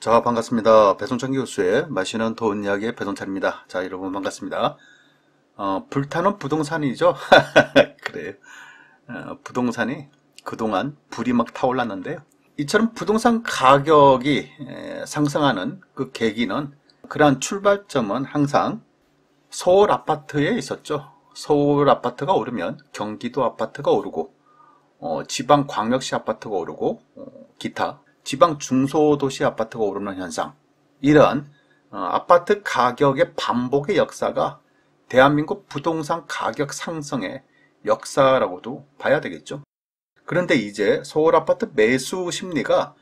자, 반갑습니다. 배송찬 교수의 마시는 돈 이야기의 배송찬입니다. 자, 여러분 반갑습니다. 불타는 부동산이죠? 그래요. 부동산이 그동안 불이 막 타올랐는데요. 이처럼 부동산 가격이 상승하는 그 계기는, 그러한 출발점은 항상 서울 아파트에 있었죠. 서울 아파트가 오르면 경기도 아파트가 오르고, 지방 광역시 아파트가 오르고, 기타 지방 중소도시 아파트가 오르는 현상, 이러한 아파트 가격의 반복의 역사가 대한민국 부동산 가격 상승의 역사라고도 봐야 되겠죠. 그런데 이제 서울 아파트 매수 심리가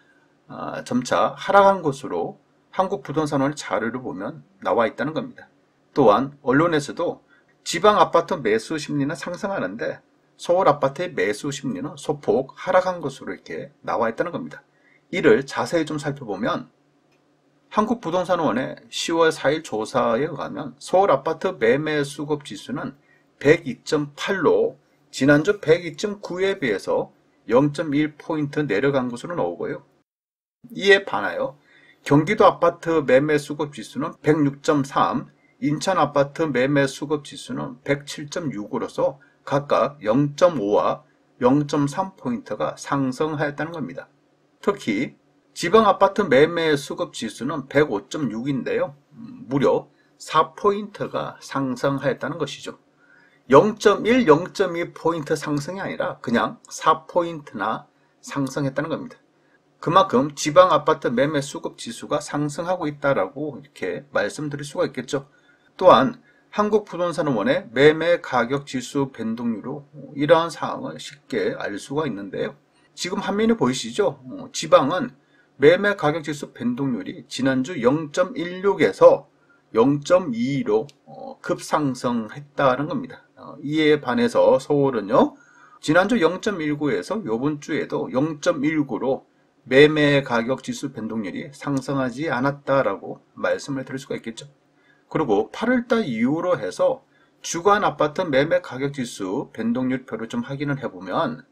점차 하락한 것으로 한국 부동산원 자료를 보면 나와 있다는 겁니다. 또한 언론에서도 지방 아파트 매수 심리는 상승하는데 서울 아파트의 매수 심리는 소폭 하락한 것으로 이렇게 나와 있다는 겁니다. 이를 자세히 좀 살펴보면 한국부동산원의 10월 4일 조사에 의하면 서울 아파트 매매 수급 지수는 102.8로 지난주 102.9에 비해서 0.1포인트 내려간 것으로 나오고요. 이에 반하여 경기도 아파트 매매 수급 지수는 106.3, 인천 아파트 매매 수급 지수는 107.6으로서 각각 0.5와 0.3포인트가 상승하였다는 겁니다. 특히 지방 아파트 매매 수급 지수는 105.6인데요. 무려 4포인트가 상승하였다는 것이죠. 0.1, 0.2포인트 상승이 아니라 그냥 4포인트나 상승했다는 겁니다. 그만큼 지방 아파트 매매 수급 지수가 상승하고 있다라고 이렇게 말씀드릴 수가 있겠죠. 또한 한국부동산원의 매매 가격 지수 변동률로 이러한 사항을 쉽게 알 수가 있는데요. 지금 화면에 보이시죠? 지방은 매매 가격 지수 변동률이 지난주 0.16에서 0.22로 급상승했다는 겁니다. 이에 반해서 서울은요, 지난주 0.19에서 이번 주에도 0.19로 매매 가격 지수 변동률이 상승하지 않았다라고 말씀을 드릴 수가 있겠죠. 그리고 8월달 이후로 해서 주간 아파트 매매 가격 지수 변동률표를 좀 확인을 해보면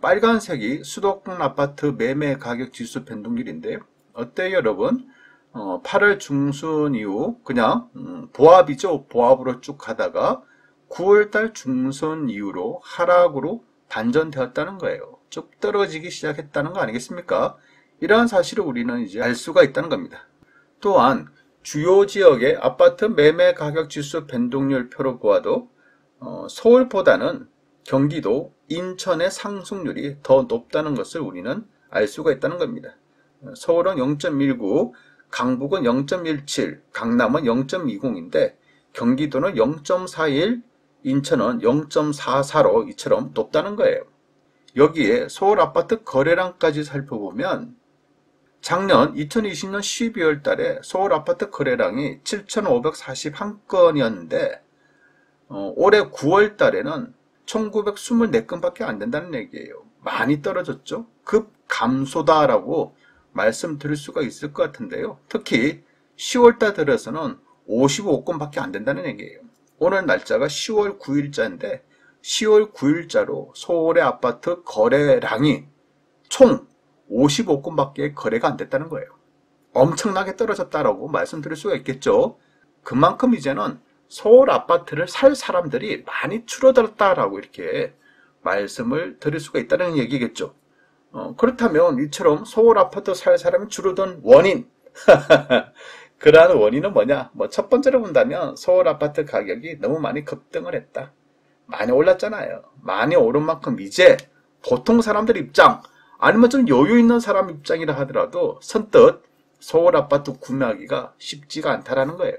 빨간색이 수도권 아파트 매매 가격 지수 변동률인데요. 어때요, 여러분? 8월 중순 이후 그냥 보합이죠. 보합으로 쭉 가다가 9월달 중순 이후로 하락으로 반전되었다는 거예요. 쭉 떨어지기 시작했다는 거 아니겠습니까? 이러한 사실을 우리는 이제 알 수가 있다는 겁니다. 또한 주요 지역의 아파트 매매 가격 지수 변동률 표로 보아도 서울보다는 경기도, 인천의 상승률이 더 높다는 것을 우리는 알 수가 있다는 겁니다. 서울은 0.19, 강북은 0.17, 강남은 0.20인데 경기도는 0.41, 인천은 0.44로 이처럼 높다는 거예요. 여기에 서울 아파트 거래량까지 살펴보면 작년 2020년 12월 달에 서울 아파트 거래량이 7,541건이었는데 올해 9월 달에는 1924건밖에 안 된다는 얘기예요. 많이 떨어졌죠. 급 감소다라고 말씀드릴 수가 있을 것 같은데요. 특히 10월달 들어서는 55건밖에 안 된다는 얘기예요. 오늘 날짜가 10월 9일자인데 10월 9일자로 서울의 아파트 거래량이 총 55건밖에 거래가 안 됐다는 거예요. 엄청나게 떨어졌다라고 말씀드릴 수가 있겠죠. 그만큼 이제는 서울 아파트를 살 사람들이 많이 줄어들었다라고 이렇게 말씀을 드릴 수가 있다는 얘기겠죠. 그렇다면 이처럼 서울 아파트 살 사람이 줄어든 원인 그러한 원인은 뭐냐? 첫 번째로 본다면 서울 아파트 가격이 너무 많이 급등을 했다. 많이 올랐잖아요. 많이 오른 만큼 이제 보통 사람들 입장, 아니면 좀 여유 있는 사람 입장이라 하더라도 선뜻 서울 아파트 구매하기가 쉽지가 않다라는 거예요.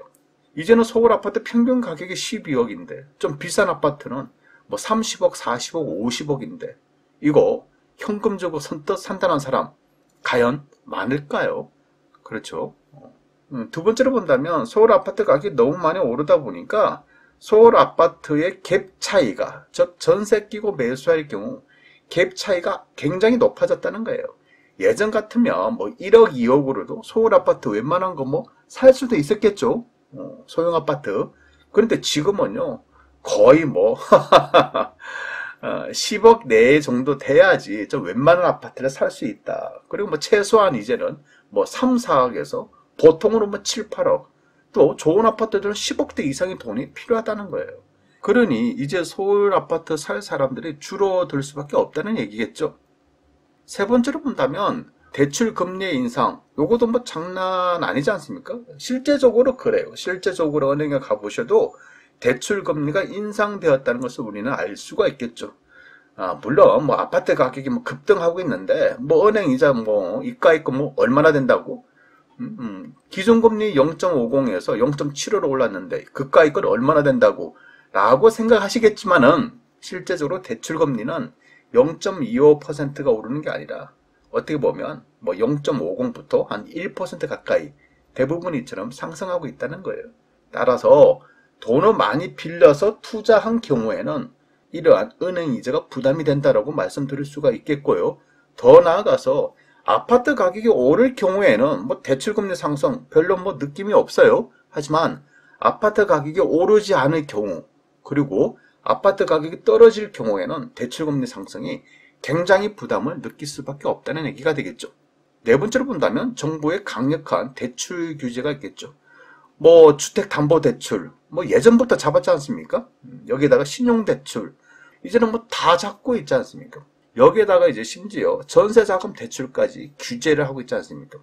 이제는 서울 아파트 평균 가격이 12억인데 좀 비싼 아파트는 30억, 40억, 50억인데 이거 현금 주고 선뜻 산다는 사람 과연 많을까요? 그렇죠. 두 번째로 본다면 서울 아파트 가격이 너무 많이 오르다 보니까 서울 아파트의 갭 차이가, 즉 전세 끼고 매수할 경우 갭 차이가 굉장히 높아졌다는 거예요. 예전 같으면 1억, 2억으로도 서울 아파트 웬만한 거 살 수도 있었겠죠. 소형 아파트. 그런데 지금은요, 거의 10억 내에 정도 돼야지 좀 웬만한 아파트를 살 수 있다. 그리고 최소한 이제는 뭐 3, 4억에서 보통으로 뭐 7, 8억, 또 좋은 아파트들은 10억대 이상의 돈이 필요하다는 거예요. 그러니 이제 서울 아파트 살 사람들이 줄어들 수밖에 없다는 얘기겠죠. 세 번째로 본다면 대출 금리의 인상, 요것도 뭐 장난 아니지 않습니까? 실제적으로 그래요. 실제적으로 은행에 가보셔도 대출 금리가 인상되었다는 것을 우리는 알 수가 있겠죠. 물론 뭐 아파트 가격이 뭐 급등하고 있는데 뭐 은행 이자 뭐 이가 있고 뭐 얼마나 된다고? 기준금리 0.50에서 0.75로 올랐는데 그가 있건 얼마나 된다고? 라고 생각하시겠지만은 실제적으로 대출 금리는 0.25%가 오르는 게 아니라 어떻게 보면 뭐 0.50부터 한 1% 가까이 대부분 이처럼 상승하고 있다는 거예요. 따라서 돈을 많이 빌려서 투자한 경우에는 이러한 은행 이자가 부담이 된다라고 말씀드릴 수가 있겠고요. 더 나아가서 아파트 가격이 오를 경우에는 뭐 대출금리 상승 별로 뭐 느낌이 없어요. 하지만 아파트 가격이 오르지 않을 경우, 그리고 아파트 가격이 떨어질 경우에는 대출금리 상승이 굉장히 부담을 느낄 수밖에 없다는 얘기가 되겠죠. 네 번째로 본다면 정부의 강력한 대출 규제가 있겠죠. 뭐 주택담보대출, 뭐 예전부터 잡았지 않습니까? 여기에다가 신용대출, 이제는 뭐 다 잡고 있지 않습니까? 여기에다가 이제 심지어 전세자금 대출까지 규제를 하고 있지 않습니까?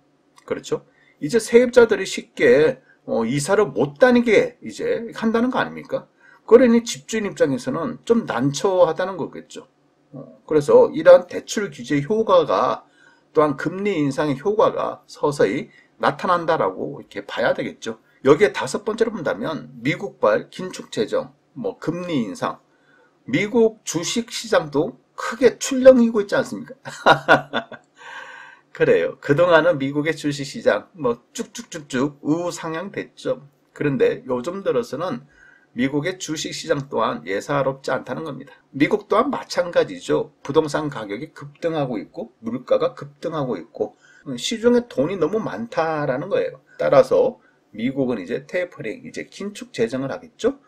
그렇죠? 이제 세입자들이 쉽게 이사를 못 다니게 이제 한다는 거 아닙니까? 그러니 집주인 입장에서는 좀 난처하다는 거겠죠. 그래서 이러한 대출 규제 효과가 또한 금리 인상의 효과가 서서히 나타난다라고 이렇게 봐야 되겠죠. 여기에 다섯 번째로 본다면 미국발 긴축 재정, 뭐 금리 인상, 미국 주식 시장도 크게 출렁이고 있지 않습니까? 그래요. 그동안은 미국의 주식 시장 뭐 쭉쭉쭉쭉 우상향됐죠. 그런데 요즘 들어서는 미국의 주식 시장 또한 예사롭지 않다는 겁니다. 미국 또한 마찬가지죠. 부동산 가격이 급등하고 있고 물가가 급등하고 있고 시중에 돈이 너무 많다라는 거예요. 따라서 미국은 이제 테이퍼링, 이제 긴축 재정을 하겠죠.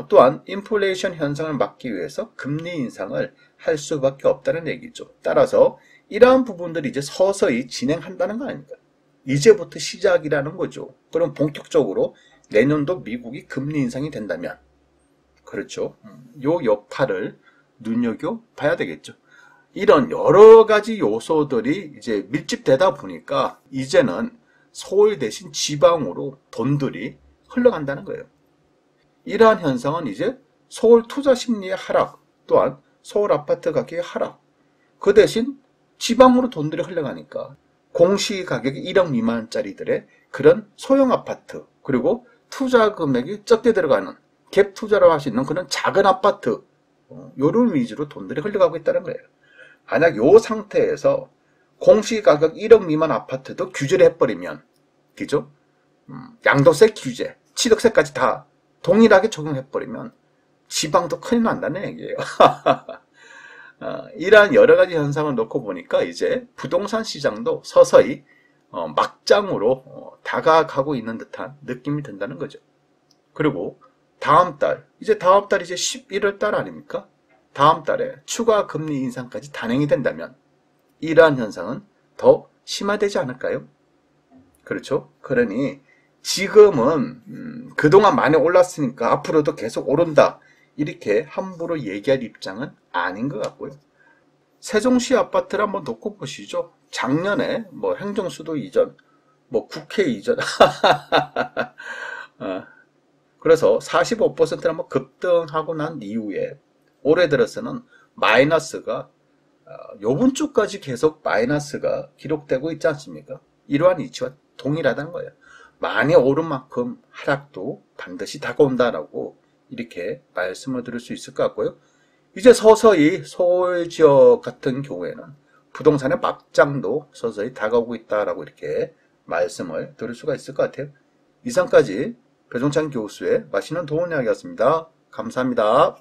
또한 인플레이션 현상을 막기 위해서 금리 인상을 할 수밖에 없다는 얘기죠. 따라서 이러한 부분들이 이제 서서히 진행한다는 거 아닙니까? 이제부터 시작이라는 거죠. 그럼 본격적으로 내년도 미국이 금리 인상이 된다면, 그렇죠. 요 여파를 눈여겨봐야 되겠죠. 이런 여러 가지 요소들이 이제 밀집되다 보니까 이제는 서울 대신 지방으로 돈들이 흘러간다는 거예요. 이러한 현상은 이제 서울 투자 심리의 하락, 또한 서울 아파트 가격의 하락, 그 대신 지방으로 돈들이 흘러가니까 공시 가격이 1억 미만짜리들의 그런 소형 아파트, 그리고 투자 금액이 적게 들어가는 갭 투자라고 할 수 있는 그런 작은 아파트, 요런 위주로 돈들이 흘러가고 있다는 거예요. 만약 요 상태에서 공시 가격 1억 미만 아파트도 규제를 해버리면, 그죠? 양도세 규제, 취득세까지 다 동일하게 적용해버리면 지방도 큰일 난다는 얘기예요. 이러한 여러 가지 현상을 놓고 보니까 이제 부동산 시장도 서서히 막장으로 다가가고 있는 듯한 느낌이 든다는 거죠. 그리고 다음 달 이제 11월 달 아닙니까? 다음 달에 추가 금리 인상까지 단행이 된다면 이러한 현상은 더 심화되지 않을까요? 그렇죠? 그러니 지금은 그동안 많이 올랐으니까 앞으로도 계속 오른다, 이렇게 함부로 얘기할 입장은 아닌 것 같고요. 세종시 아파트를 한번 놓고 보시죠. 작년에 뭐 행정수도 이전, 뭐 국회 이전, 그래서 45%를 한번 급등하고 난 이후에 올해 들어서는 마이너스가 요번 주까지 계속 마이너스가 기록되고 있지 않습니까? 이러한 이치와 동일하다는 거예요. 많이 오른 만큼 하락도 반드시 다가온다라고 이렇게 말씀을 드릴 수 있을 것 같고요. 이제 서서히 서울 지역 같은 경우에는 부동산의 막장도 서서히 다가오고 있다라고 이렇게 말씀을 드릴 수가 있을 것 같아요. 이상까지 배종찬 교수의 맛있는 도움 이야기였습니다. 감사합니다.